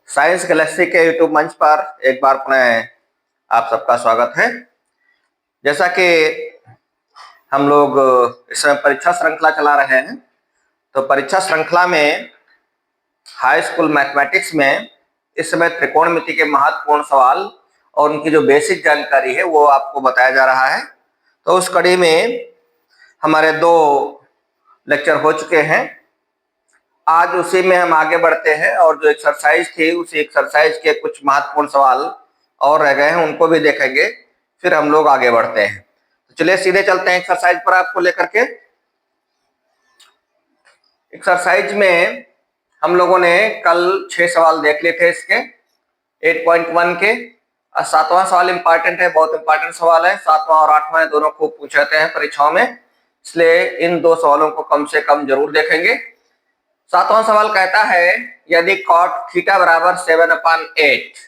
Science Galaxy के YouTube मंच पर एक बार पुनः आप सबका स्वागत है। जैसा कि हम लोग इस समय परीक्षा श्रृंखला चला रहे हैं, तो परीक्षा श्रृंखला में हाई स्कूल मैथमेटिक्स में इस समय त्रिकोणमिति के महत्वपूर्ण सवाल और उनकी जो बेसिक जानकारी है वो आपको बताया जा रहा है। तो उस कड़ी में हमारे 2 लेक्चर हो चुके हैं। आज उसी में हम आगे बढ़ते हैं और जो एक्सरसाइज थी उसी एक्सरसाइज के कुछ महत्वपूर्ण सवाल और रह गए हैं, उनको भी देखेंगे, फिर हम लोग आगे बढ़ते हैं। तो चलिए सीधे चलते हैं एक्सरसाइज पर आपको लेकर के। एक्सरसाइज में हम लोगों ने कल 6 सवाल देख लिए थे इसके 8.1 के। 7वां सवाल इंपॉर्टेंट है, बहुत इंपॉर्टेंट सवाल है। 7वां और 8वां दोनों खूब पूछे जाते हैं परीक्षाओं में, इसलिए इन 2 सवालों को कम से कम जरूर देखेंगे। 7वां सवाल कहता है यदि cot थीटा बराबर 7/8,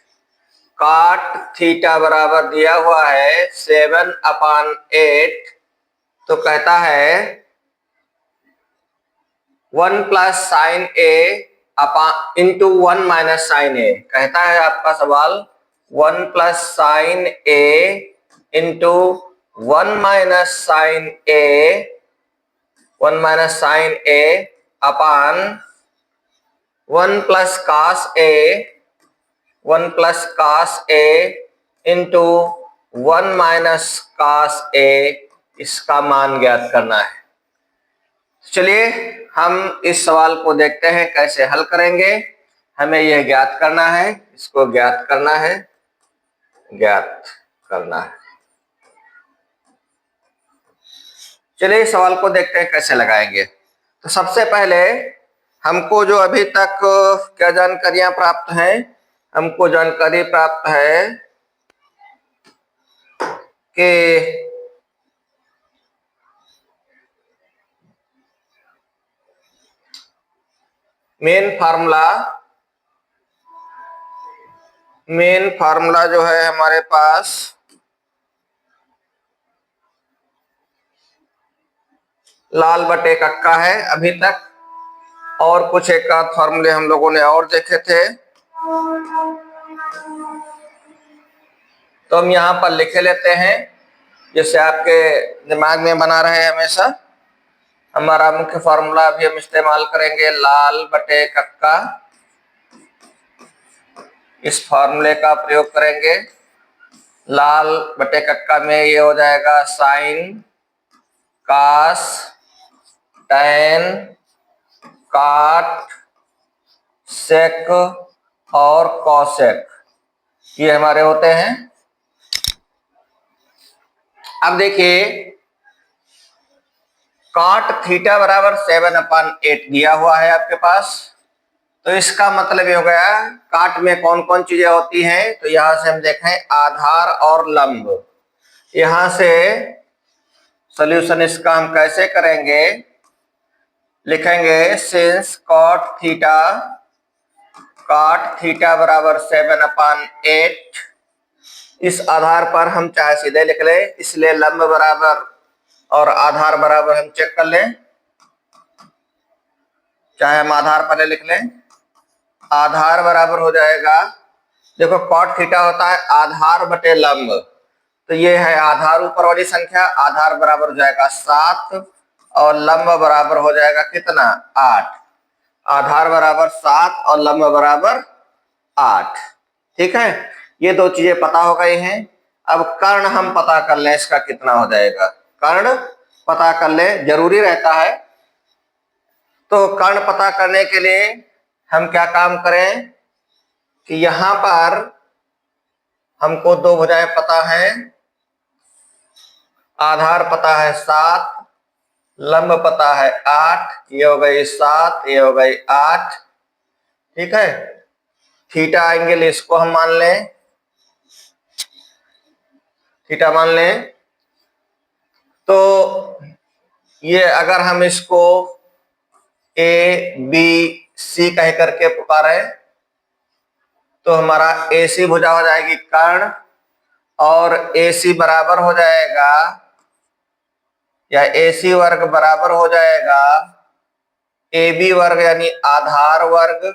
cot थीटा बराबर दिया हुआ है 7/8, तो कहता है 1 प्लस साइन ए इंटू 1 माइनस साइन ए। कहता है आपका सवाल 1 प्लस साइन ए इंटू 1 माइनस साइन ए, 1 माइनस साइन ए अपान 1 प्लस कास ए, 1 प्लस कास ए इंटू 1 माइनस कास ए, इसका मान ज्ञात करना है। चलिए हम इस सवाल को देखते हैं कैसे हल करेंगे। हमें यह ज्ञात करना है, इसको ज्ञात करना है, ज्ञात करना है। चलिए इस सवाल को देखते हैं कैसे लगाएंगे। तो सबसे पहले हमको जो अभी तक क्या जानकारियां प्राप्त हैं, हमको जानकारी प्राप्त है कि मेन फार्मूला जो है हमारे पास लाल बटे कक्का है अभी तक, और कुछ एक आध फार्मूले हम लोगों ने और देखे थे, तो हम यहाँ पर लिखे लेते हैं जिससे आपके दिमाग में बना रहे हमेशा। हमारा मुख्य फार्मूला अभी हम इस्तेमाल करेंगे लाल बटे कक्का, इस फार्मूले का प्रयोग करेंगे। लाल बटे कक्का में ये हो जाएगा साइन, कास, टैन, काट, सेक और कॉसेक, ये हमारे होते हैं। अब देखिए cot थीटा बराबर 7/8 दिया हुआ है आपके पास, तो इसका मतलब ये हो गया काट में कौन कौन चीजें होती हैं। तो यहां से हम देखें आधार और लंब, यहां से सॉल्यूशन इसका हम कैसे करेंगे, लिखेंगे सिंस cot थीटा बराबर 7/8, इस आधार पर हम चाहे सीधे लिख लें, इसलिए लंब बराबर और आधार बराबर हम चेक कर लें, चाहे हम आधार पहले लिख लें, आधार बराबर हो जाएगा, देखो cot थीटा होता है आधार बटे लंब, तो ये है आधार ऊपर वाली संख्या, आधार बराबर हो जाएगा 7 और लंब बराबर हो जाएगा कितना 8। आधार बराबर 7 और लंब बराबर 8। ठीक है, ये 2 चीजें पता हो गई हैं। अब कर्ण हम पता कर लें इसका कितना हो जाएगा, कर्ण पता कर लें, जरूरी रहता है। तो कर्ण पता करने के लिए हम क्या काम करें कि यहां पर हमको 2 भुजाएं पता है, आधार पता है 7, लंब पता है 8, ये हो गई 7, ये हो गई 8। ठीक है, थीटा एंगल इसको हम मान लें, थीटा मान लें। तो ये अगर हम इसको ए बी सी कह करके पुकारे तो हमारा ए सी भुजा हो जाएगी कर्ण, और ए सी बराबर हो जाएगा या ए सी वर्ग बराबर हो जाएगा ए बी वर्ग यानी आधार वर्ग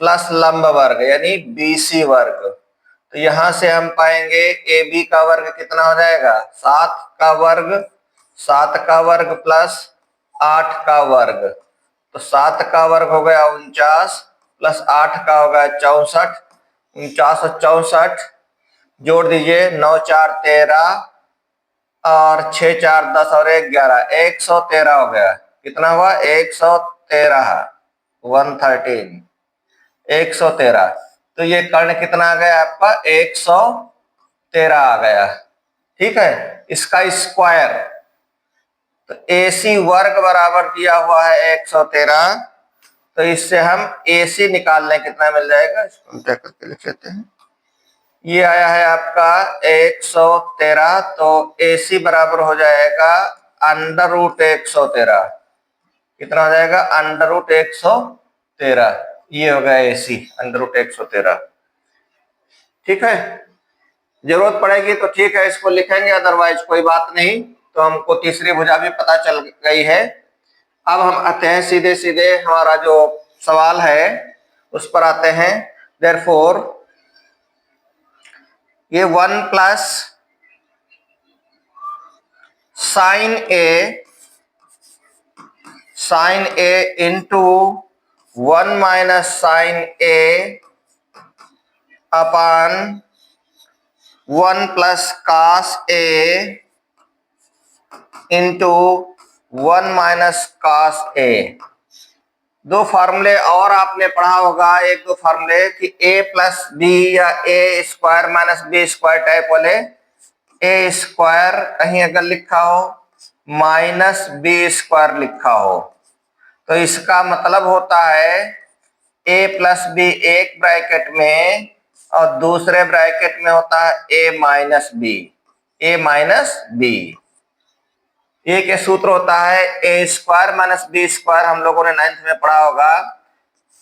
प्लस लंब वर्ग यानी BC वर्ग। तो यहां से हम पाएंगे AB का वर्ग कितना हो जाएगा, 7 का वर्ग, 7 का वर्ग प्लस 8 का वर्ग। तो 7 का वर्ग हो गया 49 प्लस 8 का हो गया 64। 49 और 64 जोड़ दीजिए, 9 4 13 और 6 4 10 और 1 11, 113 हो गया। कितना हुआ, 113, 113, 113। तो ये कर्ण कितना आ गया आपका, 113 आ गया। ठीक है, इसका स्क्वायर, तो AC वर्ग बराबर दिया हुआ है 113। तो इससे हम AC निकाल लें, कितना मिल जाएगा, इसको उल्टा करके लिख लेते हैं। ये आया है आपका 113, तो AC बराबर हो जाएगा अंडर रूट 113। कितना हो जाएगा, अंडर रूट 113। ये हो गया AC अंडर रूट 113। ठीक है, जरूरत पड़ेगी तो ठीक है इसको लिखेंगे, अदरवाइज कोई बात नहीं। तो हमको तीसरी भुजा भी पता चल गई है। अब हम आते हैं सीधे सीधे हमारा जो सवाल है उस पर आते हैं। देयरफॉर ये 1 प्लस साइन ए इंटू 1 माइनस साइन ए अपॉन 1 प्लस कास ए इंटू 1 माइनस कास ए। दो फार्मूले और आपने पढ़ा होगा, एक दो फार्मूले कि a प्लस बी या A square minus B square type वाले। ए स्क्वायर कहीं अगर लिखा हो, माइनस बी स्क्वायर लिखा हो, तो इसका मतलब होता है a प्लस बी एक ब्रैकेट में और दूसरे ब्रैकेट में होता है a minus B, a minus B. ये के सूत्र होता है A square minus B square. हम लोगों ने 9th में पढ़ा होगा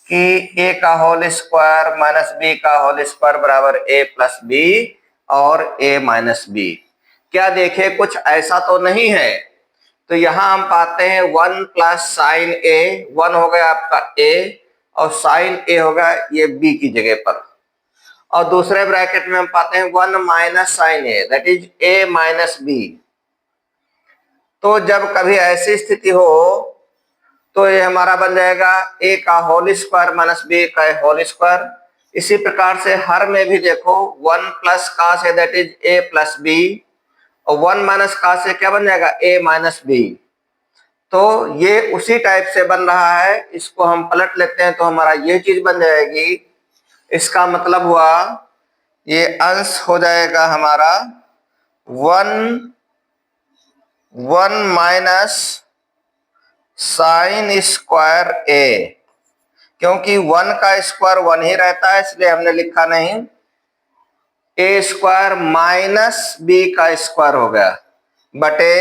कि ए का होल स्क्वायर माइनस बी का होल स्क्वायर बराबर ए प्लस बी और ए माइनस बी। क्या देखे, कुछ ऐसा तो नहीं है। तो यहां हम पाते हैं 1 प्लस साइन ए, 1 हो गया आपका ए और साइन ए होगा ये बी की जगह पर, और दूसरे ब्रैकेट में हम पाते हैं 1 minus sine A, that is A minus B. तो जब कभी ऐसी स्थिति हो तो ये हमारा बन जाएगा a का होल स्क्वायर माइनस बी का होल स्क्वायर। इसी प्रकार से हर में भी देखो 1 प्लस कास है that is a plus B, और 1 माइनस कास से क्या बन जाएगा, a माइनस बी। तो ये उसी टाइप से बन रहा है। इसको हम पलट लेते हैं तो हमारा ये चीज बन जाएगी। इसका मतलब हुआ ये अंश हो जाएगा हमारा 1 माइनस साइन स्क्वायर ए, क्योंकि 1 का स्क्वायर 1 ही रहता है इसलिए हमने लिखा नहीं। ए स्क्वायर माइनस बी का स्क्वायर हो गया, बटे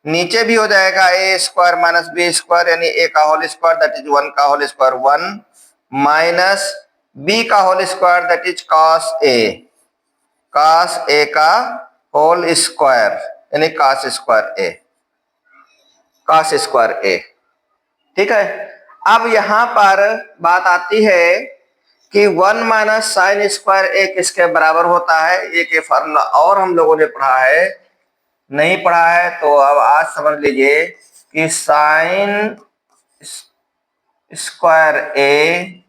नीचे भी हो जाएगा A square minus B square यानी ए का होल स्क्वायर दैट इज 1 का होल स्क्वायर 1 माइनस बी का whole square that is cos A का होल स्क्वायर यानी कॉस स्क्वायर ए। ठीक है, अब यहां पर बात आती है कि 1 माइनस साइन स्क्वायर ए किसके बराबर होता है। एक ये फार्मूला और हम लोगों ने पढ़ा है, नहीं पढ़ा है तो अब आज समझ लीजिए कि साइन स्क्वायर ए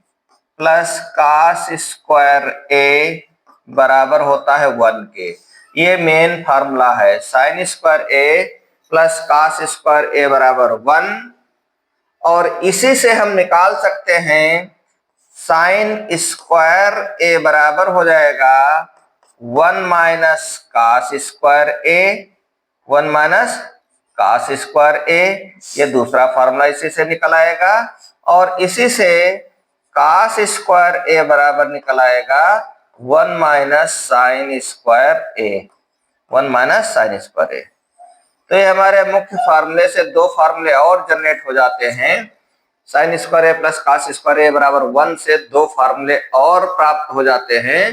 प्लस कास स्क्वायर ए बराबर होता है 1 के। ये मेन फार्मूला है, साइन स्क्वायर ए प्लस कास स्क्वायर ए बराबर 1। और इसी से हम निकाल सकते हैं साइन स्क्वायर ए बराबर हो जाएगा 1 माइनस कास स्क्वायर ए, 1 माइनस कास स्क्वायर ए। ये दूसरा फार्मूला इसी से निकल आएगा, और इसी से कास स्क्वायर ए बराबर निकल आएगा 1 माइनस साइन स्क्वायर ए, 1 माइनस साइन स्क्वायर ए। तो ये हमारे मुख्य फार्मूले से दो फार्मूले और जनरेट हो जाते हैं। साइन स्क्वायर ए प्लस कास स्क्वायर ए बराबर 1 से दो फार्मूले और प्राप्त हो जाते हैं।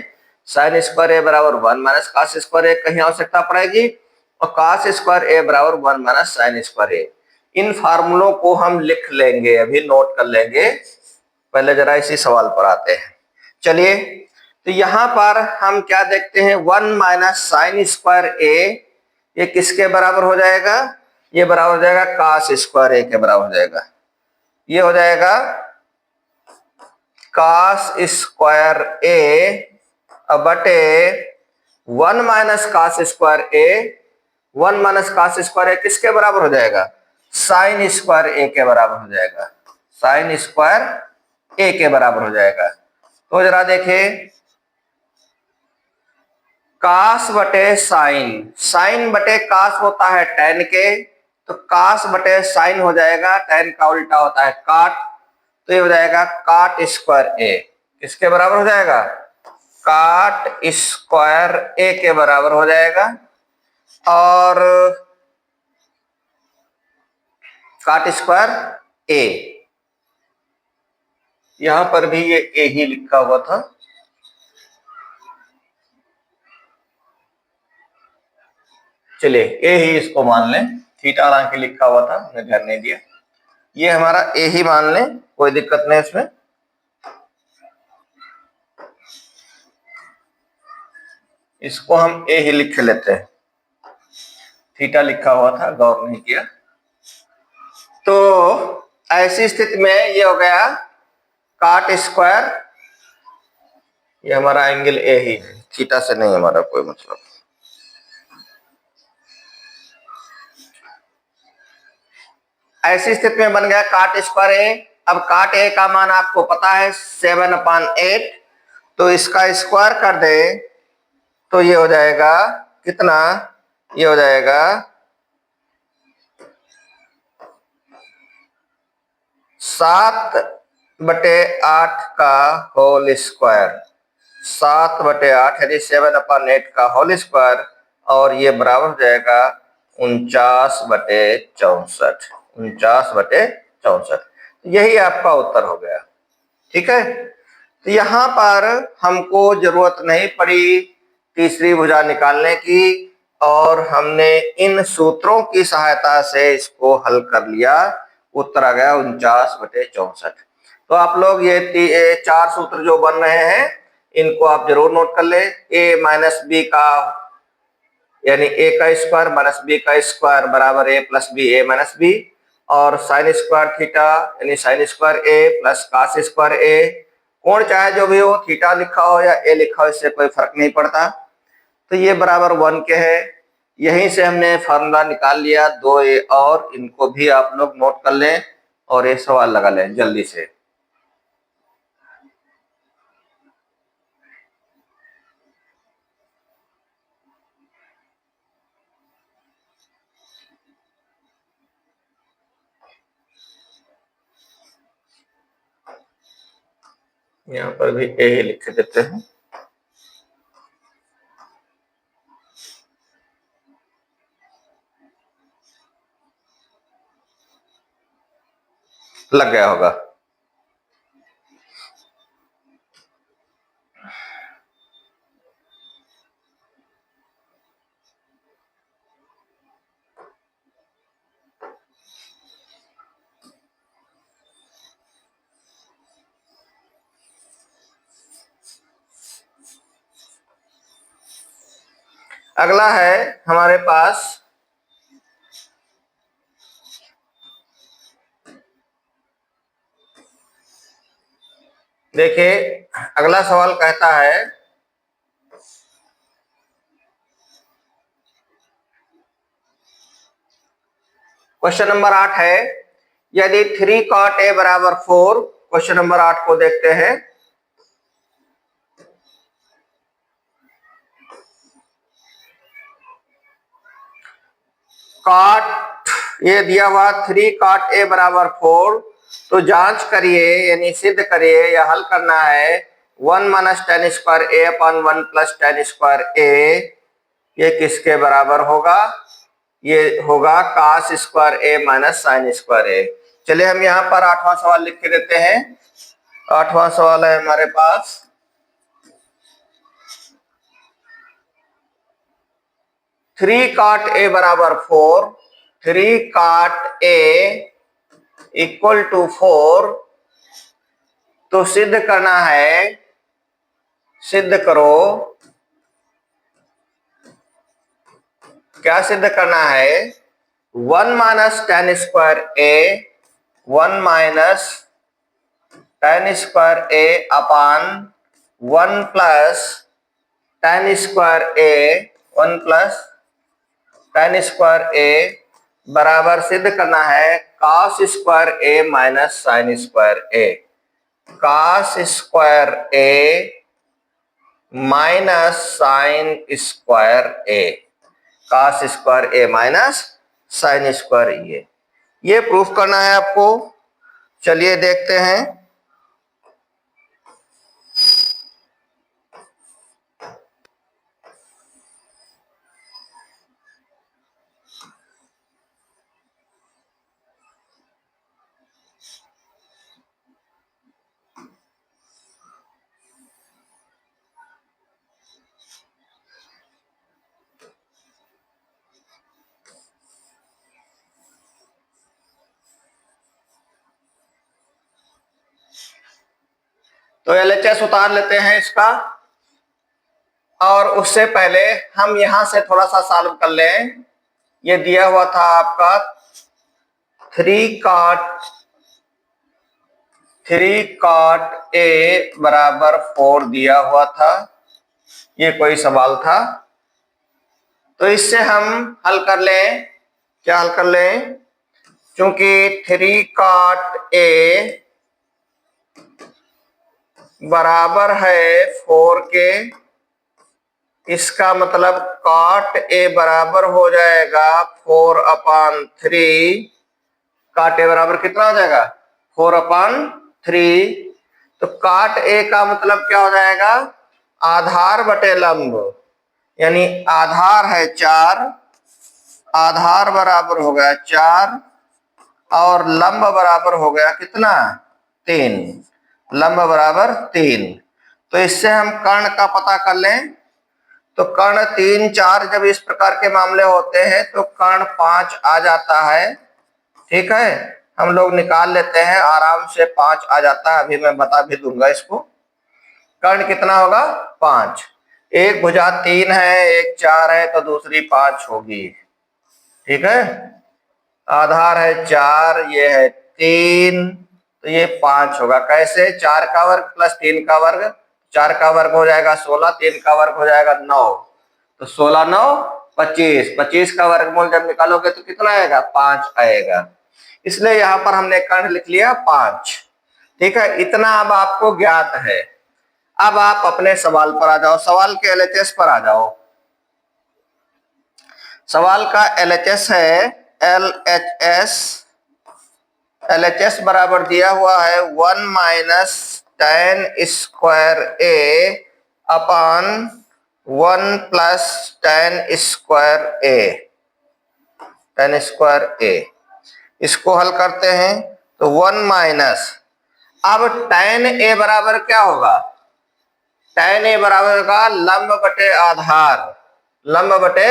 साइन स्क्वायर ए बराबर 1 माइनस कास स्क्वायर ए कहीं आवश्यकता पड़ेगी, और कास स्क्वायर ए बराबर 1 माइनस साइन स्क्वायर ए। इन फार्मूलों को हम लिख लेंगे, अभी नोट कर लेंगे। पहले जरा इसी सवाल पर आते हैं। चलिए, तो यहां पर हम क्या देखते हैं, 1 माइनस साइन स्क्वायर ए, ये किसके बराबर हो जाएगा, ये बराबर हो जाएगा कास स्क्वायर ए के बराबर हो जाएगा। ये हो जाएगा कास स्क्वायर ए बटे 1 माइनस कास स्क्वायर ए। 1 माइनस कास स्क्वायर ए किसके बराबर हो जाएगा, साइन स्क्वायर ए के बराबर हो जाएगा, साइन स्क्वायर ए के बराबर हो जाएगा। तो जरा देखिए, कास बटे साइन, साइन बटे कास होता है tan के, तो कास बटे साइन हो जाएगा, tan का उल्टा होता है काट, तो ये हो जाएगा काट स्क्वायर ए। किसके बराबर हो जाएगा, काट स्क्वायर ए के बराबर हो जाएगा। और काट स्क्वायर ए, यहां पर भी ये ए ही लिखा हुआ था, चलिए ए ही इसको मान लें, थीटा हालांकि लिखा हुआ था, मैंने ध्यान नहीं दिया, ये हमारा ए ही मान लें, कोई दिक्कत नहीं इसमें। इसको हम ए ही लिख लेते हैं, थीटा लिखा हुआ था, गौर नहीं किया। तो ऐसी स्थिति में ये हो गया काट स्क्वायर, ये हमारा एंगल ए ही है, थीटा से नहीं हमारा कोई मतलब। ऐसी स्थिति में बन गया काट स्क्वायर ए। अब काट ए का मान आपको पता है 7/8, तो इसका स्क्वायर कर दे तो ये हो जाएगा कितना, ये हो जाएगा 7/8 का होल स्क्वायर, 7/8 यानी 7/8 का होल स्क्वायर, और ये बराबर हो जाएगा 49/64, 49/64। यही आपका उत्तर हो गया। ठीक है, तो यहां पर हमको जरूरत नहीं पड़ी तीसरी भुजा निकालने की, और हमने इन सूत्रों की सहायता से इसको हल कर लिया, उत्तर आ गया 49/64। तो आप लोग ये 4 सूत्र जो बन रहे हैं इनको आप जरूर नोट कर ले। a माइनस बी का यानी a का स्क्वायर माइनस b का स्क्वायर बराबर a plus B A minus B, और साइन स्क्वायर थीटा यानी sine square a plus cos square a, कोण चाहे जो भी हो, थीटा लिखा हो या a लिखा हो, इससे कोई फर्क नहीं पड़ता। तो ये बराबर 1 के है। यहीं से हमने फार्मूला निकाल लिया 2a, और इनको भी आप लोग नोट कर लें और ये सवाल लगा लें जल्दी से। यहाँ पर भी ए ही लिख देते हैं। लग गया होगा। अगला है हमारे पास देखिए, अगला सवाल कहता है क्वेश्चन नंबर 8 है, यदि 3 cot a बराबर 4, क्वेश्चन नंबर 8 को देखते हैं। काट ये दिया हुआ 3 cot a बराबर 4, तो जांच करिए यानी सिद्ध करिए या हल करना है 1 minus tan square a upon 1 plus tan square a, ये किसके बराबर होगा, ये होगा cos square a minus sine square a। चलिए हम यहाँ पर 8वां सवाल लिख के देते हैं। 8वां सवाल है हमारे पास, थ्री काट ए बराबर 4, 3 cot a इक्वल टू 4, तो सिद्ध करना है, सिद्ध करो। क्या सिद्ध करना है? 1 माइनस टेन स्क्वायर ए, 1 माइनस टेन स्क्वायर ए अपान 1 प्लस टेन स्क्वायर ए, 1 प्लस टेन स्क्वायर ए बराबर सिद्ध करना है कॉस स्क्वायर ए माइनस साइन स्क्वायर ए। कॉस स्क्वायर ए माइनस साइन स्क्वायर ए, कॉस स्क्वायर ए माइनस साइन स्क्वायर ए, ये प्रूफ करना है आपको। चलिए देखते हैं। तो एलएचएस उतार लेते हैं इसका, और उससे पहले हम यहां से थोड़ा सा सॉल्व कर लें। ये दिया हुआ था आपका 3 cot ए बराबर 4 दिया हुआ था, ये कोई सवाल था। तो इससे हम हल कर लें। क्या हल कर लें? क्योंकि 3 cot ए बराबर है 4 के, इसका मतलब cot ए बराबर हो जाएगा 4/3। cot ए बराबर कितना हो जाएगा? 4/3। तो cot ए का मतलब क्या हो जाएगा? आधार बटे लंब, यानी आधार है 4, आधार बराबर हो गया 4 और लंब बराबर हो गया कितना? 3। लंब बराबर 3। तो इससे हम कर्ण का पता कर लें। तो कर्ण 3, 4 जब इस प्रकार के मामले होते हैं तो कर्ण 5 आ जाता है। ठीक है, हम लोग निकाल लेते हैं आराम से, 5 आ जाता है। अभी मैं बता भी दूंगा इसको। कर्ण कितना होगा? 5। एक भुजा 3 है, एक 4 है, तो दूसरी 5 होगी। ठीक है, आधार है 4, ये है 3, तो ये 5 होगा। कैसे? 4 का वर्ग प्लस 3 का वर्ग, 4 का वर्ग हो जाएगा 16, 3 का वर्ग हो जाएगा 9, तो 16 9 25, 25 का वर्गमूल जब निकालोगे तो कितना आएगा? 5 आएगा। इसलिए यहां पर हमने कर्ण लिख लिया 5। ठीक है, इतना अब आपको ज्ञात है। अब आप अपने सवाल पर आ जाओ, सवाल के एलएचएस पर आ जाओ। सवाल का एलएचएस है एलएचएस बराबर दिया हुआ है 1 माइनस टेन स्क्वायर ए अपान 1 प्लस टेन स्क्वायर ए, टेन स्क्वायर ए। इसको हल करते हैं तो 1 माइनस, अब टेन ए बराबर क्या होगा? टेन ए बराबर होगा लंब बटे आधार, लंब बटे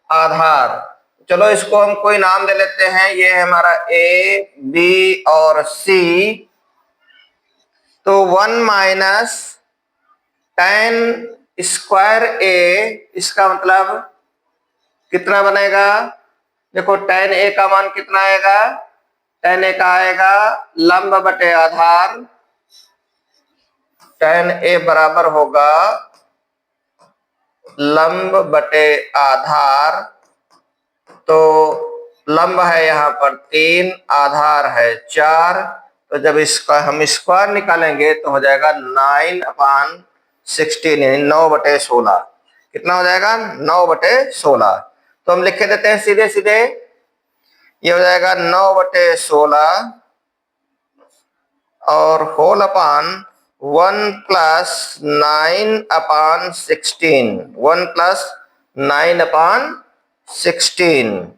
आधार। चलो इसको हम कोई नाम दे लेते हैं, ये है हमारा ए, बी और सी। तो 1 माइनस टेन स्क्वायर ए, इसका मतलब कितना बनेगा? देखो टेन ए का मान कितना आएगा? टेन ए का आएगा लंब बटे आधार, टेन ए बराबर होगा लंब बटे आधार। तो लंब है यहाँ पर 3, आधार है 4, तो जब इसका हम स्क्वायर निकालेंगे तो हो जाएगा 9/16, यानी 9/16। कितना हो जाएगा? 9/16। तो हम लिख के देते हैं सीधे सीधे, ये हो जाएगा 9/16 और होल अपान 1 प्लस 9/16, 1 प्लस 9/16।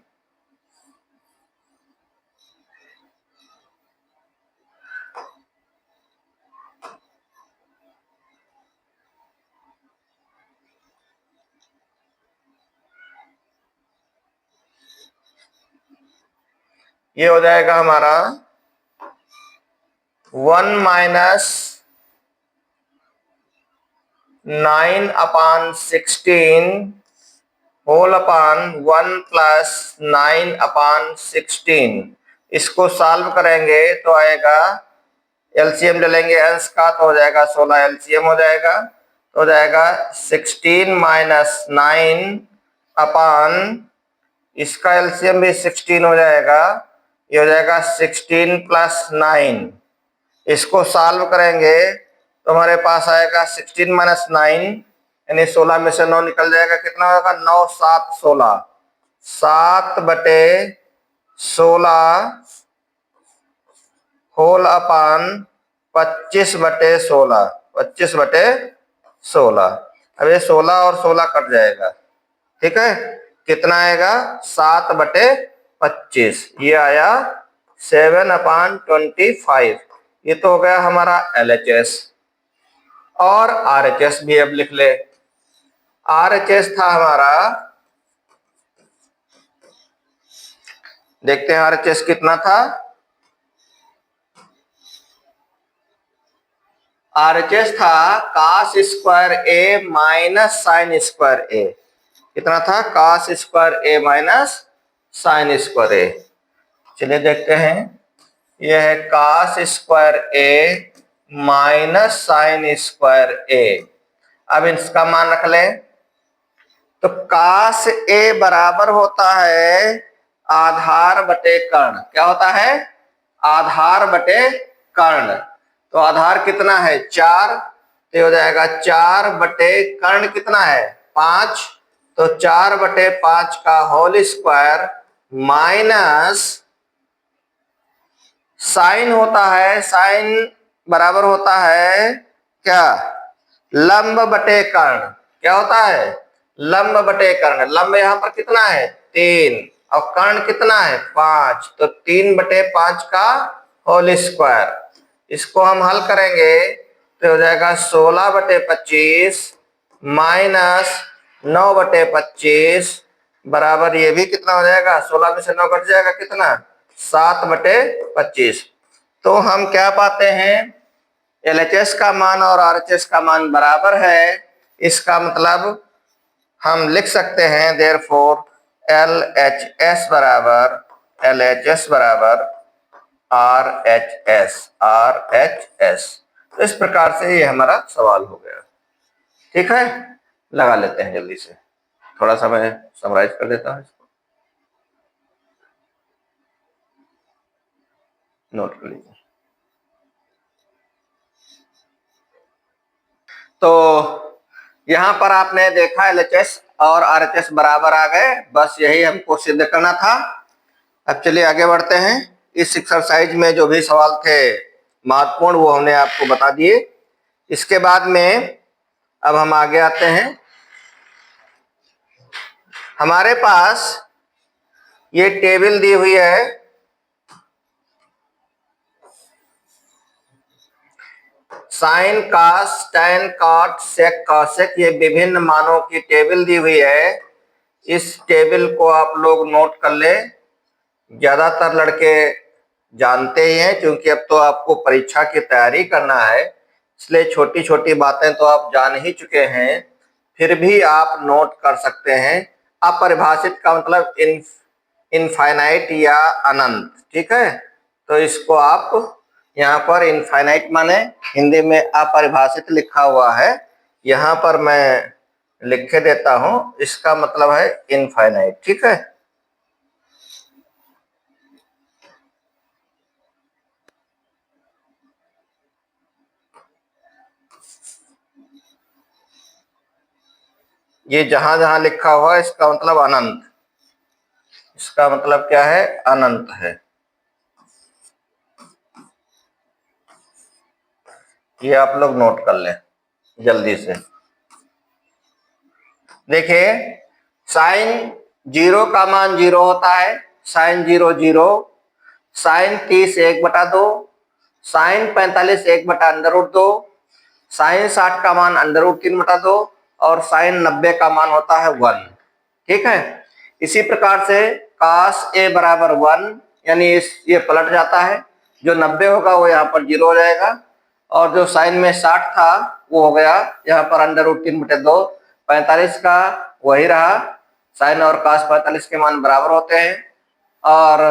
ये हो जाएगा हमारा 1 माइनस 9/16 होल अपॉन 1 प्लस 9/16। इसको सॉल्व करेंगे तो आएगा, एलसीएम ले लेंगे अंश का तो हो जाएगा 16, एलसीएम हो जाएगा तो हो जाएगा 16 माइनस 9 अपॉन, इसका एलसीएम भी 16 हो जाएगा, ये हो जाएगा 16 प्लस 9। इसको सॉल्व करेंगे तो हमारे पास आएगा 16 माइनस 9 यानी 16 में से 9 निकल जाएगा, कितना होगा 9 7 16, 7/16 होल अपॉन 25/16, 25/16। अब ये 16 और 16 कट जाएगा, ठीक है, कितना आएगा 7/25, ये आया 7/25। ये तो हो गया हमारा LHS। और RHS भी अब लिख ले। RHS था हमारा, देखते हैं RHS कितना था। RHS था cos square A minus sine square A। कितना था cos square A minus sine square A। चलिए देखते हैं, यह है cos square A minus sine square A। अब इसका मान रख लें तो cos A बराबर होता है आधार बटे कर्ण। क्या होता है? आधार बटे कर्ण। तो आधार कितना है 4, तो हो जाएगा 4 बटे कर्ण कितना है 5, तो 4/5 का होल स्क्वायर माइनस साइन होता है, साइन बराबर होता है क्या लंब बटे कर्ण। क्या होता है लंब बटे कर्ण। लंब यहाँ पर कितना है 3 और कर्ण कितना है 5, तो 3/5 का होल स्क्वायर। इसको हम हल करेंगे तो हो जाएगा 16/25 माइनस 9/25 बराबर, ये भी कितना हो जाएगा 16 में से 9 कट जाएगा, कितना 7/25। तो हम क्या पाते हैं LHS का मान और RHS का मान बराबर है। इसका मतलब हम लिख सकते हैं देयरफॉर LHS बराबर RHS। तो इस प्रकार से ये हमारा सवाल हो गया। ठीक है, लगा लेते हैं जल्दी से, थोड़ा सा मैं समराइज कर देता हूँ, इसको नोट कर लीजिए। तो यहां पर आपने देखा LHS और RHS बराबर आ गए, बस यही हमको सिद्ध करना था। अब चलिए आगे बढ़ते हैं। इस एक्सरसाइज में जो भी सवाल थे महत्वपूर्ण वो हमने आपको बता दिए। इसके बाद में अब हम आगे आते हैं। हमारे पास ये टेबल दी हुई है, sine cos tan cot sec cosec, ये विभिन्न मानों की टेबल दी हुई है। इस टेबल को आप लोग नोट कर ले। ज्यादातर लड़के जानते ही हैं, क्योंकि अब तो आपको परीक्षा की तैयारी करना है, इसलिए छोटी छोटी बातें तो आप जान ही चुके हैं, फिर भी आप नोट कर सकते हैं। अपरिभाषित का मतलब इनफाइनाइट या अनंत, ठीक है। तो इसको आप यहाँ पर इनफाइनाइट माने हिंदी में अपरिभाषित लिखा हुआ है, यहाँ पर मैं लिख के देता हूँ, इसका मतलब है इनफाइनाइट, ठीक है। ये जहां जहां लिखा हुआ है इसका मतलब अनंत, इसका मतलब क्या है अनंत है। ये आप लोग नोट कर लें जल्दी से। देखिए साइन 0 का मान 0 होता है, साइन 0 0, साइन 30 1/2, साइन 45 1/√2, साइन 60 का मान √3/2 और साइन 90 का मान होता है 1, ठीक है। इसी प्रकार से cos A बराबर 1, यानी ये पलट जाता है, जो 90 होगा वो यहाँ पर 0 हो जाएगा, और जो साइन में 60 था वो हो गया, यहाँ पर √3/2, 45 का वही रहा, साइन और कास 45 के मान बराबर होते हैं, और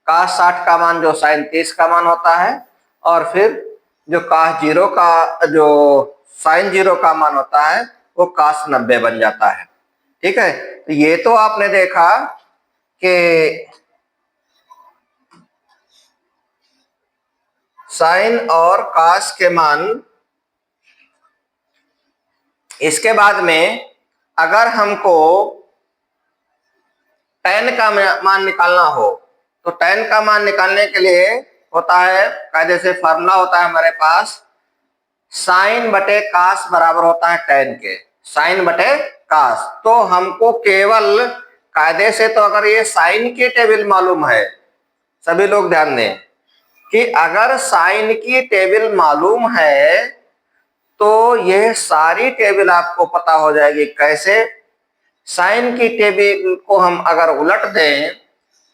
कास 60 का मान जो साइन 30 का मान होता है, और फिर जो कास 0 का जो साइन 0 का मान होता है वो कास 90 बन जाता है। ठीक है, तो ये तो आपने देखा कि साइन और कास के मान, इसके बाद में अगर हमको tan का मान निकालना हो तो tan का मान निकालने के लिए होता है, कायदे से फार्मूला होता है हमारे पास, साइन बटे कास बराबर होता है tan के, साइन बटे कास। तो हमको केवल कायदे से, तो अगर ये साइन की टेबल मालूम है, सभी लोग ध्यान दें कि अगर साइन की टेबल मालूम है तो यह सारी टेबल आपको पता हो जाएगी। कैसे? साइन की टेबल को हम अगर उलट दें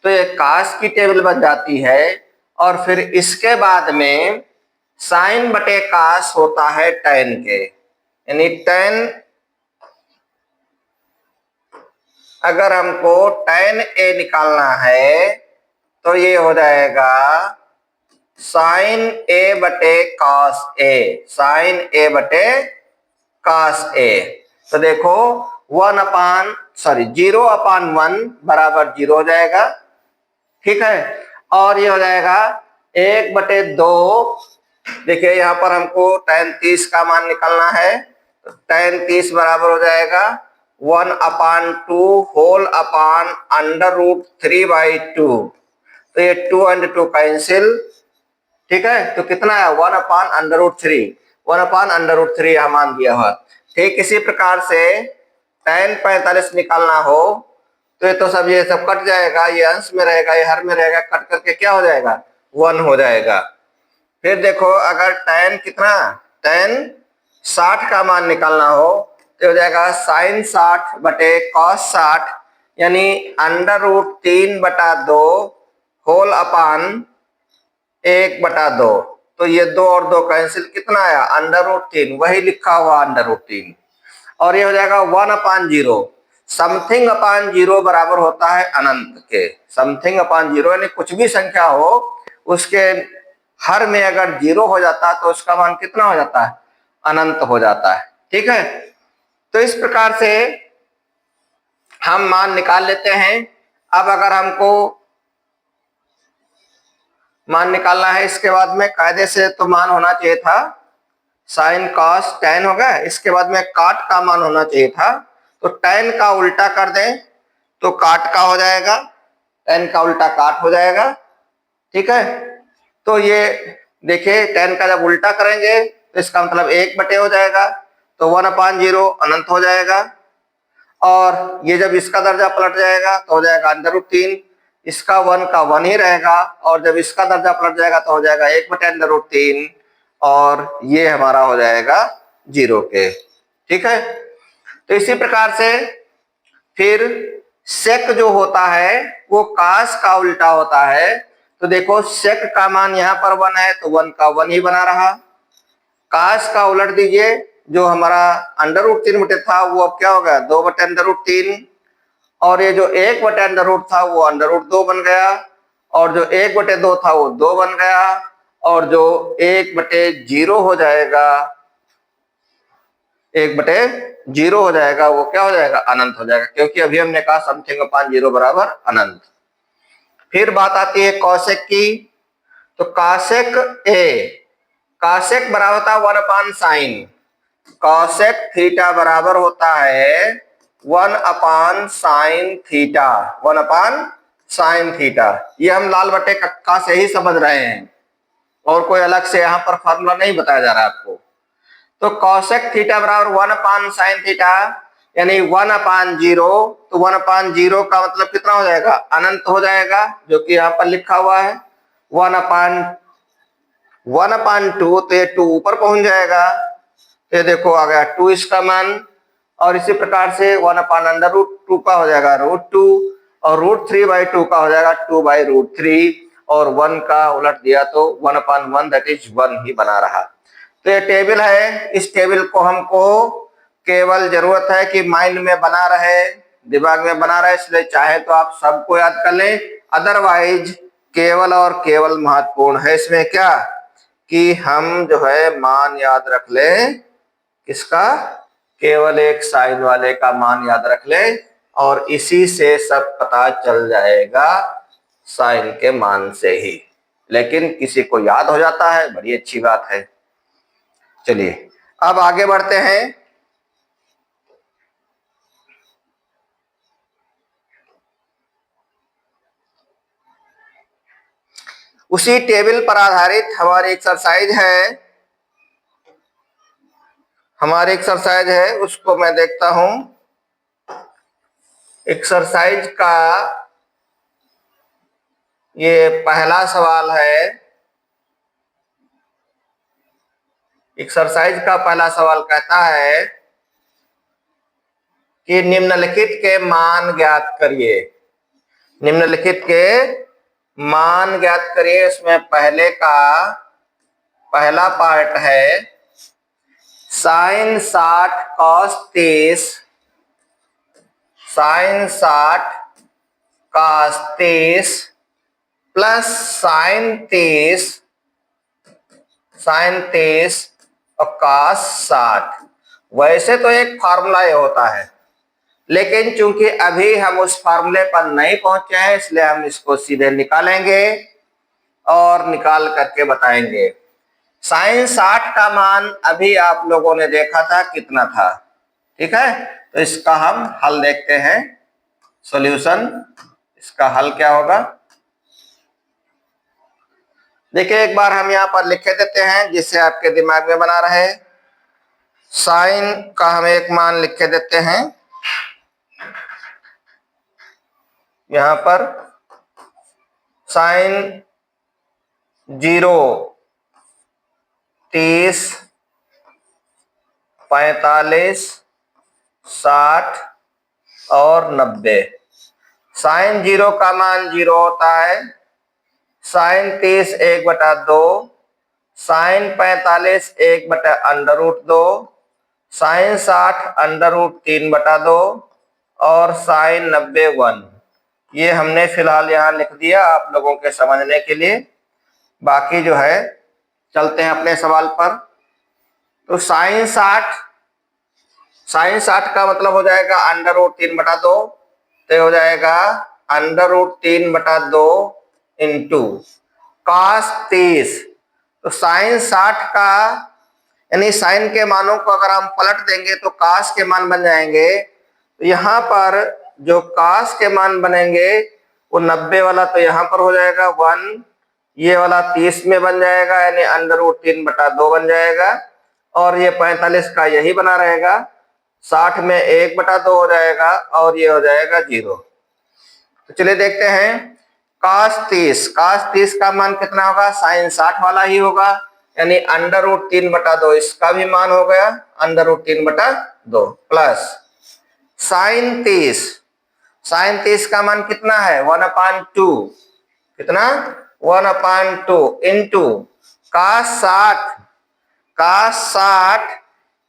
तो ये कास की टेबल बन जाती है, और फिर इसके बाद में साइन बटे कास होता है tan के, यानी tan, अगर हमको tan a निकालना है तो ये हो जाएगा साइन a बटे cos a, साइन a बटे cos a। तो देखो 0/1 बराबर 0 हो जाएगा। ठीक है, और ये हो जाएगा 1/2। देखिए यहाँ पर हमको tan 30 का मान निकालना है, तो tan 30 बराबर हो जाएगा 1/2 होल अपान √3/2। तो ये 2 और 2 कैंसिल। ठीक है, तो कितना है 1/√3, 1/√3 यह मान दिया हुआ। ठीक इसी प्रकार से tan 45 निकालना हो तो ये तो सब, ये सब कट जाएगा, ये अंश में रहेगा, ये हर में रहेगा, कट करके क्या हो जाएगा 1 हो जाएगा। फिर देखो अगर tan कितना, tan 60 का मान निकालना हो तो हो जाएगा साइन 60 बटे cos 60, यानी √3/2 होल अपान 1/2। तो ये 2 और 2 कैंसिल, कितना आया √3, वही लिखा हुआ √3, और ये हो जाएगा 1/0। समथिंग अपान 0 बराबर होता है अनंत के। समथिंग अपान 0 यानी कुछ भी संख्या हो उसके हर में अगर 0 हो जाता है तो उसका मान कितना हो जाता है, अनंत हो जाता है। ठीक है, तो इस प्रकार से हम मान निकाल लेते हैं। अब अगर हमको मान निकालना है, इसके बाद में कायदे से तो मान होना चाहिए था साइन cos tan हो गया, इसके बाद में काट का मान होना चाहिए था, तो tan का उल्टा कर दें तो काट का हो जाएगा, tan का उल्टा काट हो जाएगा। ठीक है, तो ये देखिए tan का जब उल्टा करेंगे तो इसका मतलब 1/, हो जाएगा, तो 1/0 अनंत हो जाएगा, और ये जब इसका दर्जा पलट जाएगा तो हो जाएगा √3, इसका 1 का 1 ही रहेगा, और जब इसका दर्जा पलट जाएगा तो हो जाएगा 1/√3, और ये हमारा हो जाएगा 0 के। ठीक है, तो इसी प्रकार से फिर sec जो होता है वो कास का उल्टा होता है। तो देखो sec का मान यहाँ पर 1 है तो 1 का 1 ही बना रहा, कास का उलट दीजिए, जो हमारा √3 था वो अब क्या हो गया 2/√3, और ये जो 1/√, था वो √2 बन गया, और जो 1/2 था वो 2 बन गया, और जो 1/0 हो जाएगा, 1/0 हो जाएगा, वो क्या हो जाएगा अनंत हो जाएगा, क्योंकि अभी हमने कहा समथिंग अपान 0 बराबर अनंत। फिर बात आती है कॉसेक की, तो कॉसेक बराबर होता है 1/sin, कॉसेक थीटा बराबर होता है 1/sin थीटा, 1/sin थीटा। ये हम लाल बटे कक्का से ही समझ रहे हैं, और कोई अलग से यहाँ पर फॉर्मूला नहीं बताया जा रहा है आपको। तो कॉसेक थीटा बराबर 1/sin थीटा, यानी 1/0, तो 1/0 का मतलब कितना हो जाएगा अनंत हो जाएगा, जो कि यहाँ पर लिखा हुआ है 1/2, तो ये 2 ऊपर पहुंच जाएगा, ये देखो आ गया 2 इसका मान, और इसी प्रकार से 1/√2 का हो जाएगा √2, और √3/2 का हो जाएगा 2/√3, और 1 का उलट दिया तो 1/1 दैट इज 1 ही बना रहा। तो ये टेबल है, इस टेबल को हमको केवल जरूरत है कि माइंड में बना रहे, दिमाग में बना रहे, इसलिए चाहे तो आप सबको याद कर लें, अदरवाइज केवल और केवल महत्वपूर्ण है इसमें क्या कि हम जो है मान याद रख लें, किसका, केवल एक साइन वाले का मान याद रख लें और इसी से सब पता चल जाएगा, साइन के मान से ही। लेकिन किसी को याद हो जाता है, बड़ी अच्छी बात है। चलिए अब आगे बढ़ते हैं। उसी टेबल पर आधारित हमारी एक्सरसाइज है, उसको मैं देखता हूं। एक्सरसाइज का ये पहला सवाल है। एक्सरसाइज का पहला सवाल कहता है कि निम्नलिखित के मान ज्ञात करिए। निम्नलिखित के मान ज्ञात करिए। इसमें पहला पार्ट है sine 60 cos 30, sine 60 cos 30 plus sine 30 और कॉस 60। वैसे तो एक फार्मूला ये होता है, लेकिन चूंकि अभी हम उस फार्मूले पर नहीं पहुंचे हैं, इसलिए हम इसको सीधे निकालेंगे और निकाल करके बताएंगे। साइन 60 का मान अभी आप लोगों ने देखा था कितना था, ठीक है। तो इसका हम हल देखते हैं, सॉल्यूशन। इसका हल क्या होगा, देखिए एक बार हम यहां पर लिखे देते हैं जिससे आपके दिमाग में बना रहे। साइन का हम एक मान लिखे देते हैं यहां पर, साइन 0 30 45 60 और 90। साइन 0 का मान 0 होता है, साइन 30 1/2, साइन 45 1/√2, साइन 60 √3/2 और साइन 90 1। ये हमने फिलहाल यहाँ लिख दिया आप लोगों के समझने के लिए। बाकी जो है चलते हैं अपने सवाल पर। तो साइन 60 का मतलब हो जाएगा √3/2, तो हो जाएगा √3/2 इंटू कॉस 30। तो साइन 60 का यानी साइन के मानों को अगर हम पलट देंगे तो कॉस के मान बन जाएंगे। तो यहाँ पर जो कॉस के मान बनेंगे वो 90 वाला तो यहाँ पर हो जाएगा 1, ये वाला 30 में बन जाएगा यानी √3/2 बन जाएगा, और ये 45 का यही बना रहेगा, 60 में 1/2 हो जाएगा और ये हो जाएगा 0। तो चलिए देखते हैं cos 30 का मान कितना होगा, साइन 60 वाला ही होगा यानी √3/2, इसका भी मान हो गया √3/2 प्लस साइन 30 का मान कितना है 1/2, कितना 1/2 इंटू cos 60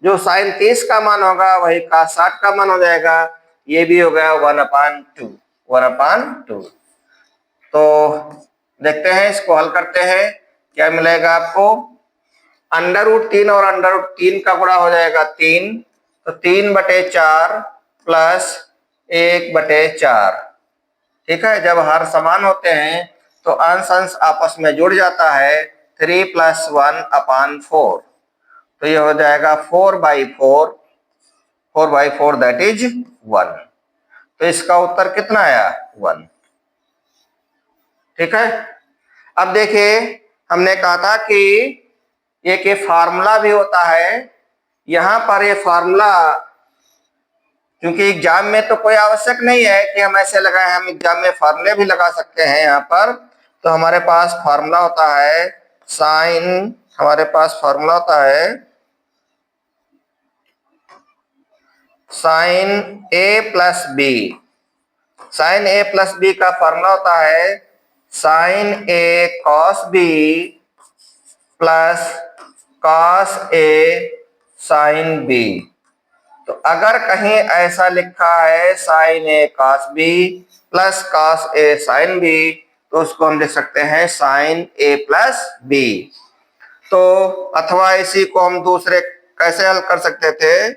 जो साइन 30 का मान होगा वही cos 60 का मान हो जाएगा, ये भी हो गया 1/2। तो देखते हैं, इसको हल करते हैं, क्या मिलेगा आपको। √3 और √3 का गुणा हो जाएगा 3, तो 3/4 प्लस 1/4, ठीक है। जब हर समान होते हैं तो अंश अंश आपस में जुड़ जाता है, 3 + 1/4, तो ये हो जाएगा 4/4 दैट इज 1। तो इसका उत्तर कितना आया 1, ठीक है। अब देखिए हमने कहा था कि एक फार्मूला भी होता है, यहाँ पर ये फार्मूला क्योंकि एग्जाम में तो कोई आवश्यक नहीं है कि हम ऐसे लगाएं, हम एग्जाम में फार्मूले भी लगा सकते हैं यहाँ पर। तो हमारे पास फार्मूला होता है साइन, हमारे पास फार्मूला होता है sine A + B। Sine A + B का फार्मूला होता है sine A cos B plus cos A sin B। तो अगर कहीं ऐसा लिखा है sin A cos B plus cos A sin B, तो उसको हम लिख सकते हैं sin A प्लस B। तो अथवा इसी को हम दूसरे कैसे हल कर सकते थे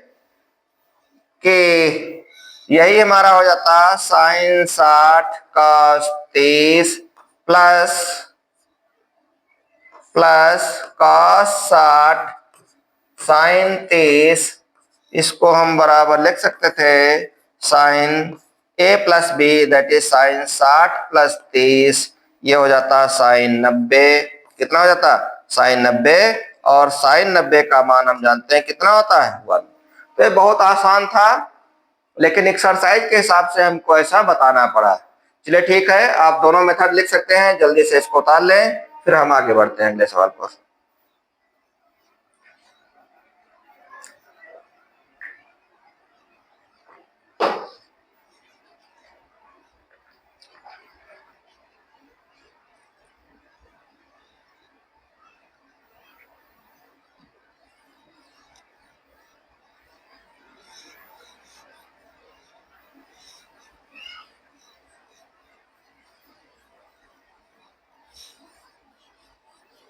कि यही हमारा हो जाता sin 60 cos 30 plus cos 60 sin 30, इसको हम बराबर लिख सकते थे sin A plus B, that is sin 60 plus 30, ये हो जाता sin 90। कितना हो जाता sin 90, और sin 90 का मान हम जानते हैं कितना होता है 1। तो ये बहुत आसान था, लेकिन एक्सरसाइज के हिसाब से हमको ऐसा बताना पड़ा। चलिए ठीक है, आप दोनों मेथड लिख सकते हैं, जल्दी से इसको उतार लें, फिर हम आगे बढ़ते हैं अगले सवाल पर।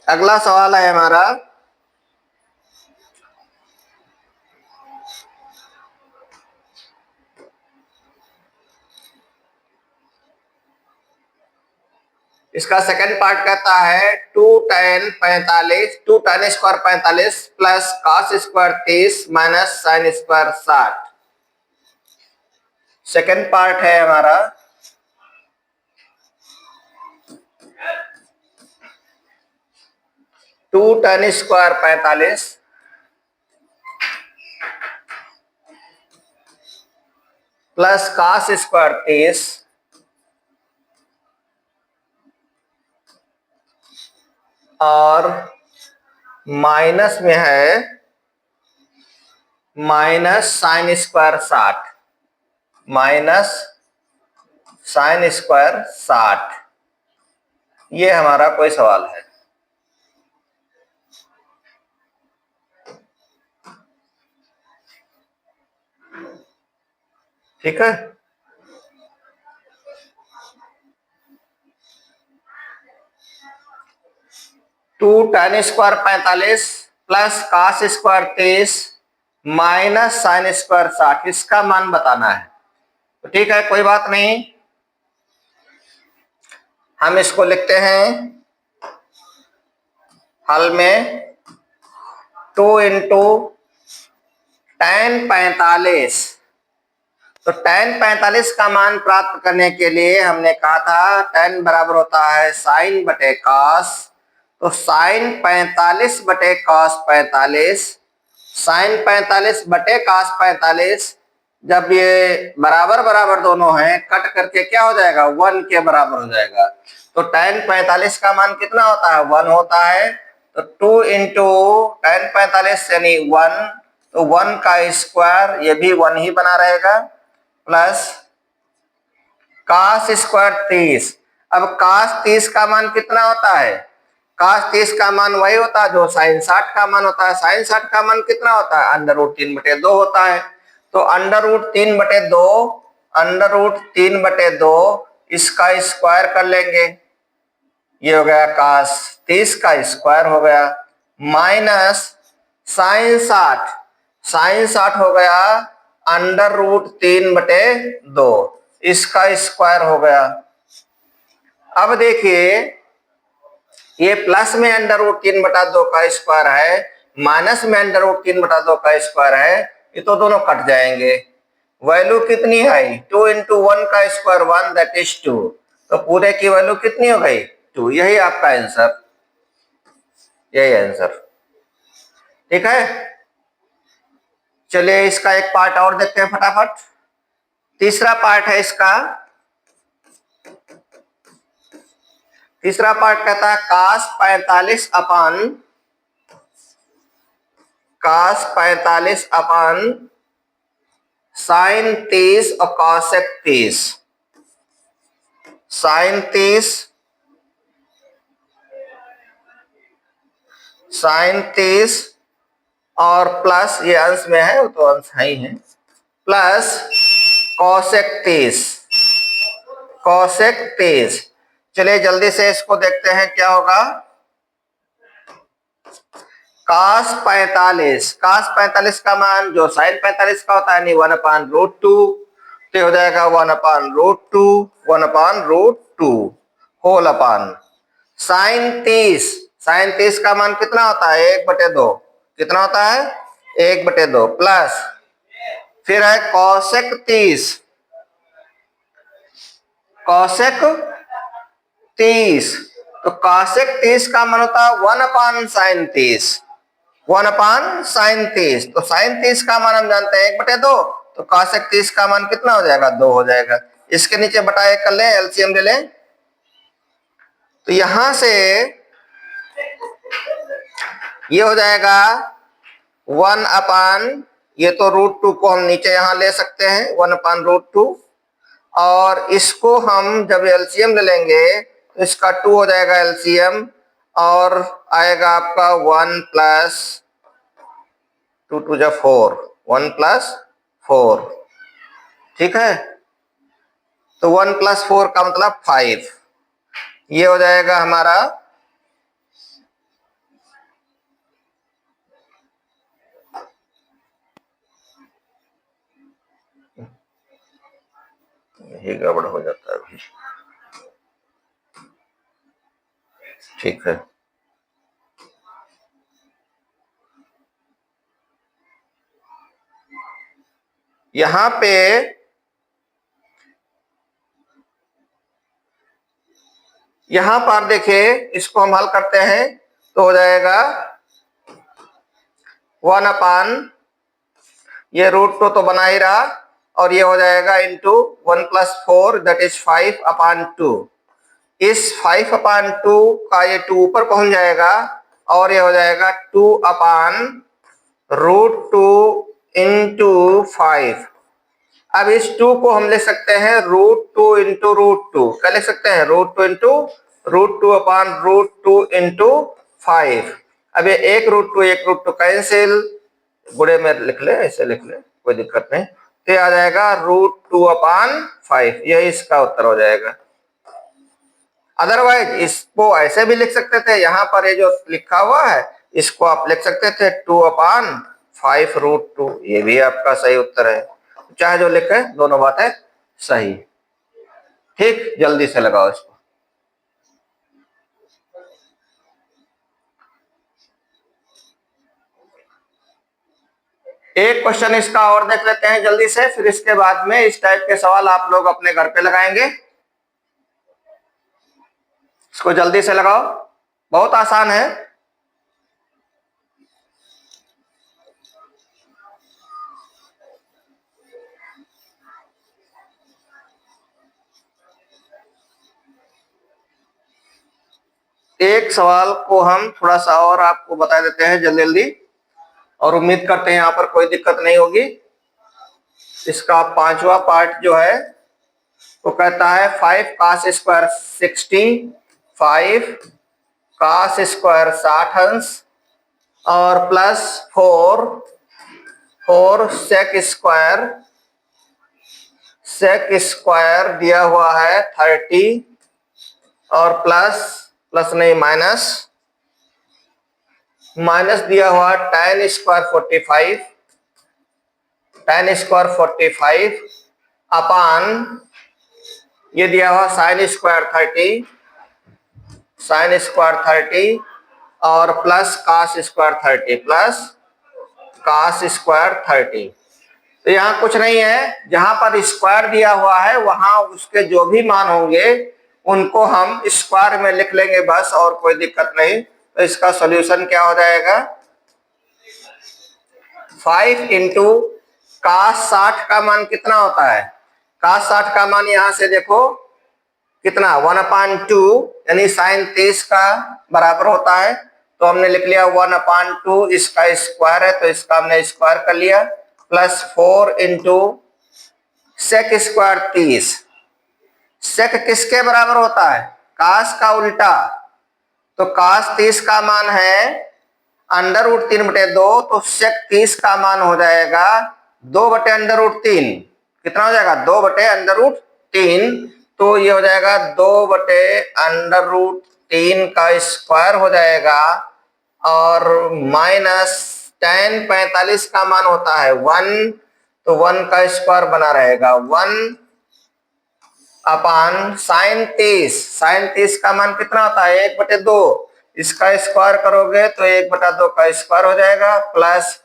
अगला सवाल है हमारा, इसका सेकंड पार्ट कहता है 2 tan 45 2 tan square 45 plus cos square 30 minus sin square 60। Second part है हमारा 2 tan square 45 plus cos square 30 और माइनस में है minus sin square 60, minus sin square 60। ये हमारा कोई सवाल है। ठीक है, two tan square 45 plus cos square 30 minus sin square 60, इसका मान बताना है। तो ठीक है, कोई बात नहीं, हम इसको लिखते हैं हल में 2 इंटू tan 45। तो tan 45 का मान प्राप्त करने के लिए हमने कहा था tan बराबर होता है sin बटे cos। तो sin 45 बटे cos 45, sin 45 बटे cos 45, जब ये बराबर बराबर दोनों हैं, कट करके क्या हो जाएगा 1 के बराबर हो जाएगा। तो tan 45 का मान कितना होता है 1 होता है। तो 2 इंटू tan 45 यानी 1, तो 1 का स्क्वायर, ये भी 1 ही बना रहेगा, प्लस cos स्क्वायर 30। अब cos 30 का मान कितना होता है, cos 30 का मान वही होता है जो sin 60 का मान होता है। sin 60 का मान कितना होता है अंडर रूट 3/2 होता है। तो अंडर रूट 3/2, अंडर रूट 3/2, इसका स्क्वायर कर लेंगे, ये हो गया cos 30 का स्क्वायर हो गया, माइनस sin 60, sin 60 हो गया अंडर रूट 3/2, इसका स्क्वायर हो गया। अब देखिए, ये प्लस में अंडर रूट 3/2 का स्क्वायर है, माइनस में अंडर रूट 3/2 का स्क्वायर है, ये तो दोनों कट जाएंगे। वैल्यू कितनी है 2 इंटू 1 का स्क्वायर 1, दैट इज 2। तो पूरे की वैल्यू कितनी हो गई 2। यही आपका आंसर, यही आंसर। ठीक है, चलिए इसका एक पार्ट और देखते हैं फटाफट। तीसरा पार्ट है इसका, तीसरा पार्ट कहता है cos 45 अपन sin 30 और cosec 30। sin 30 साइन 30 और प्लस, ये अंश में है, वो तो अंश है ही है, प्लस कॉसेक 30, कॉसेक 30। चलिए जल्दी से इसको देखते हैं क्या होगा। कास 45, कास 45 का मान जो साइन 45 का होता है, यानी 1/√2, तो हो जाएगा 1/√2, 1/√2 होल अपान साइन 30, साइन 30 का मान कितना होता है, 1/2, कितना होता है, 1/2, प्लस फिर है कॉसेक 30, कॉसेक 30, तो कॉसेक 30 का मान होता है 1/sin 30, 1/sin 30, तो साइन 30 का मान हम जानते हैं 1/2, तो कॉसेक 30 का मान कितना हो जाएगा, 2 हो जाएगा। इसके नीचे बटा 1 कर लें, एलसीएम ले लें, तो यहां से ये हो जाएगा 1/, ये तो √2 को हम नीचे यहां ले सकते हैं, 1/√2, और इसको हम जब एलसीएम ले लेंगे तो इसका 2 हो जाएगा एलसीएम, और आएगा आपका 1 + 2 × 4, 1 + 4, ठीक है। तो 1 + 4 का मतलब 5, ये हो जाएगा हमारा यही गड़बड़ हो जाता है अभी, ठीक है। यहां पे यहां पर देखिए, इसको हम हल करते हैं तो हो जाएगा 1/, ये √2 तो बना ही रहा, और ये हो जाएगा इंटू 1 + 4 दैट इज 5/2। इस 5/2 का ये 2 ऊपर पहुंच जाएगा, और ये हो जाएगा 2/√2 इंटू 5। अब इस 2 को हम ले सकते हैं √2 इंटू √2, क्या लिख सकते हैं, √2 इंटू √2/√2 इंटू 5। अब ये एक √2 कैंसिल, बुरे में लिख ले, ऐसे लिख ले, कोई दिक्कत नहीं, तो आ जाएगा √2/5, यही इसका उत्तर हो जाएगा। अदरवाइज इसको ऐसे भी लिख सकते थे, यहां पर ये जो लिखा हुआ है इसको आप लिख सकते थे 2/5√2, ये भी आपका सही उत्तर है। चाहे जो लिखे, दोनों बातें सही, ठीक। जल्दी से लगाओ इसको। एक क्वेश्चन इसका और देख लेते हैं जल्दी से, फिर इसके बाद में इस टाइप के सवाल आप लोग अपने घर पे लगाएंगे। इसको जल्दी से लगाओ, बहुत आसान है। एक सवाल को हम थोड़ा सा और आपको बता देते हैं जल्दी जल्दी, और उम्मीद करते हैं यहाँ पर कोई दिक्कत नहीं होगी। इसका 5वां पार्ट जो है वो कहता है 5 cos स्क्वायर 60, 5 cos स्क्वायर 60 अंश, और प्लस 4 सेक स्क्वायर दिया हुआ है 30, और प्लस नहीं माइनस दिया हुआ tan स्क्वायर 45, tan स्क्वायर 45 अपान ये दिया हुआ sin स्क्वायर 30, और प्लस cos स्क्वायर 30। तो यहाँ कुछ नहीं है, जहां पर स्क्वायर दिया हुआ है वहां उसके जो भी मान होंगे उनको हम स्क्वायर में लिख लेंगे बस, और कोई दिक्कत नहीं। तो इसका सॉल्यूशन क्या हो जाएगा, 5 इंटू cos 60 का मान कितना होता है, cos 60 का मान यहां से देखो कितना, 1/2, यानी sin 30 का बराबर होता है, तो हमने लिख लिया 1/2, इसका स्क्वायर है तो इसका हमने स्क्वायर कर लिया, प्लस 4 इंटू सेक स्क्वायर 30। सेक किसके बराबर होता है, कास का उल्टा, तो कास 30 का मान है अंडर रूट 3/2, तो sec 30 का मान हो जाएगा 2/√3। कितना हो जाएगा? 2/√3। तो ये हो जाएगा 2/√3 का स्क्वायर हो जाएगा, और माइनस tan 45 का मान होता है 1, तो 1 का स्क्वायर बना रहेगा 1 अपान साइन 30। साइन 30 का मान कितना होता है? 1/2। इसका स्क्वायर करोगे तो 1/2 का स्क्वायर हो जाएगा, प्लस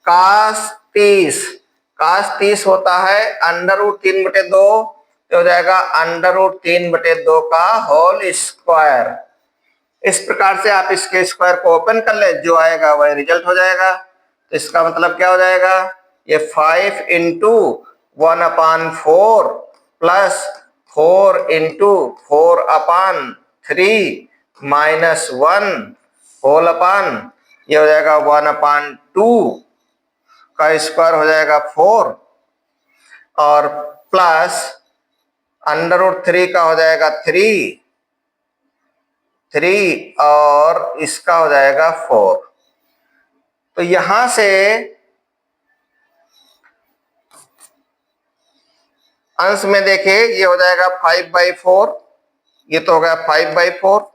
cos 30। cos 30 होता है √3/2, तो हो जाएगा √3/2 का होल स्क्वायर। इस प्रकार से आप इसके स्क्वायर को ओपन कर ले, जो आएगा वही रिजल्ट हो जाएगा। तो इसका मतलब क्या हो जाएगा? ये 5 into 1/4 plus 4 into 4/3 minus 1 whole upon, ये हो जाएगा 1/2 का स्क्वायर हो जाएगा 4, और प्लस √3 का हो जाएगा 3 और इसका हो जाएगा 4। तो यहां से अंश में देखिए, ये हो जाएगा 5/4, ये तो हो गया 5/4,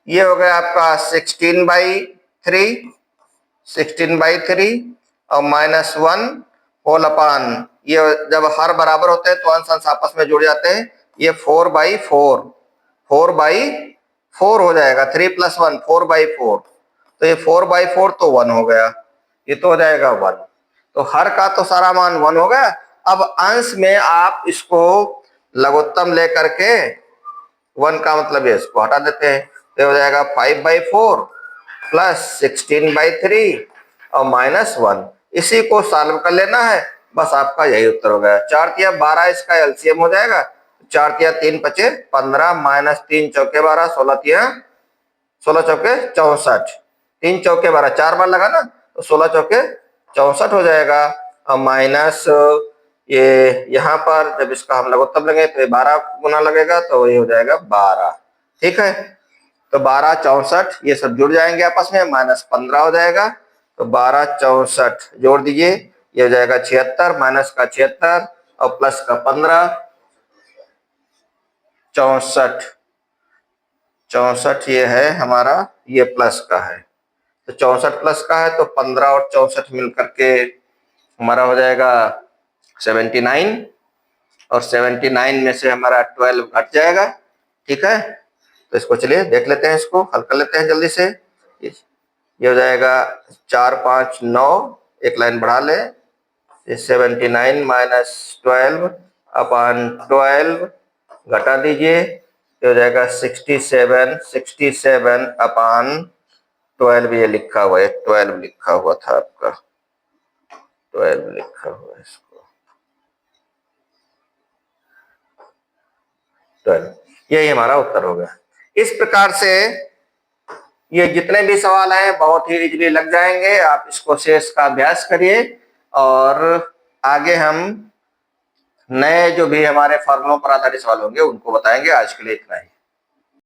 ये हो गया आपका 16/3 और माइनस 1 होल अपान, ये जब हर बराबर होते हैं तो अंश अंश आपस में जुड़ जाते हैं। ये 4/4 हो जाएगा, 3 + 1 4/4, तो ये 4/4 तो 1 हो गया, ये तो हो जाएगा 1। तो हर का तो सारा मान 1 हो गया। अब अंश में आप इसको लघुत्तम लेकर के 1 का मतलब है इसको हटा देते हैं, तो हो जाएगा 5/4 प्लस 16/3 और माइनस 1। इसी को सॉल्व कर लेना है, बस आपका यही उत्तर हो गया। 4 तिया 12 इसका एलसीएम हो जाएगा, 4 तिया 3 × 5 = 15 माइनस 3 × 4 = 12, 16 तिया 16 × 4 = 64, 3 × 4 = 12, 4 बार लगा ना, तो 16 × 4 = 64 हो जाएगा, और माइनस ये यहाँ पर जब इसका हम लघुत्तम लेंगे तो ये 12 गुना लगेगा, तो ये हो जाएगा 12। ठीक है, तो 12 64 ये सब जुड़ जाएंगे आपस में, माइनस 15 हो जाएगा, तो 12 64 जोड़ दीजिए, ये हो जाएगा 76, माइनस का 76 और प्लस का 15, 64 ये है हमारा, ये प्लस का है, तो 64 प्लस का है, तो 15 और 64 मिलकर के हमारा हो जाएगा 79, और 79 में से हमारा 12 घट जाएगा। ठीक है, तो इसको चलिए देख लेते हैं, इसको हल कर लेते हैं जल्दी से। ये हो जाएगा 4 5 9, एक लाइन बढ़ा ले, 79 माइनस 12/12 घटा दीजिए, ये हो जाएगा 67/12 ये लिखा हुआ है, 12 लिखा हुआ था आपका, 12 लिखा हुआ है इसको, 12, यही हमारा उत्तर हो गया। इस प्रकार से ये जितने भी सवाल हैं बहुत ही इजीली लग जाएंगे। आप इसको शेष का अभ्यास करिए, और आगे हम नए जो भी हमारे फॉर्मूलों पर आधारित सवाल होंगे उनको बताएंगे। आज के लिए इतना ही।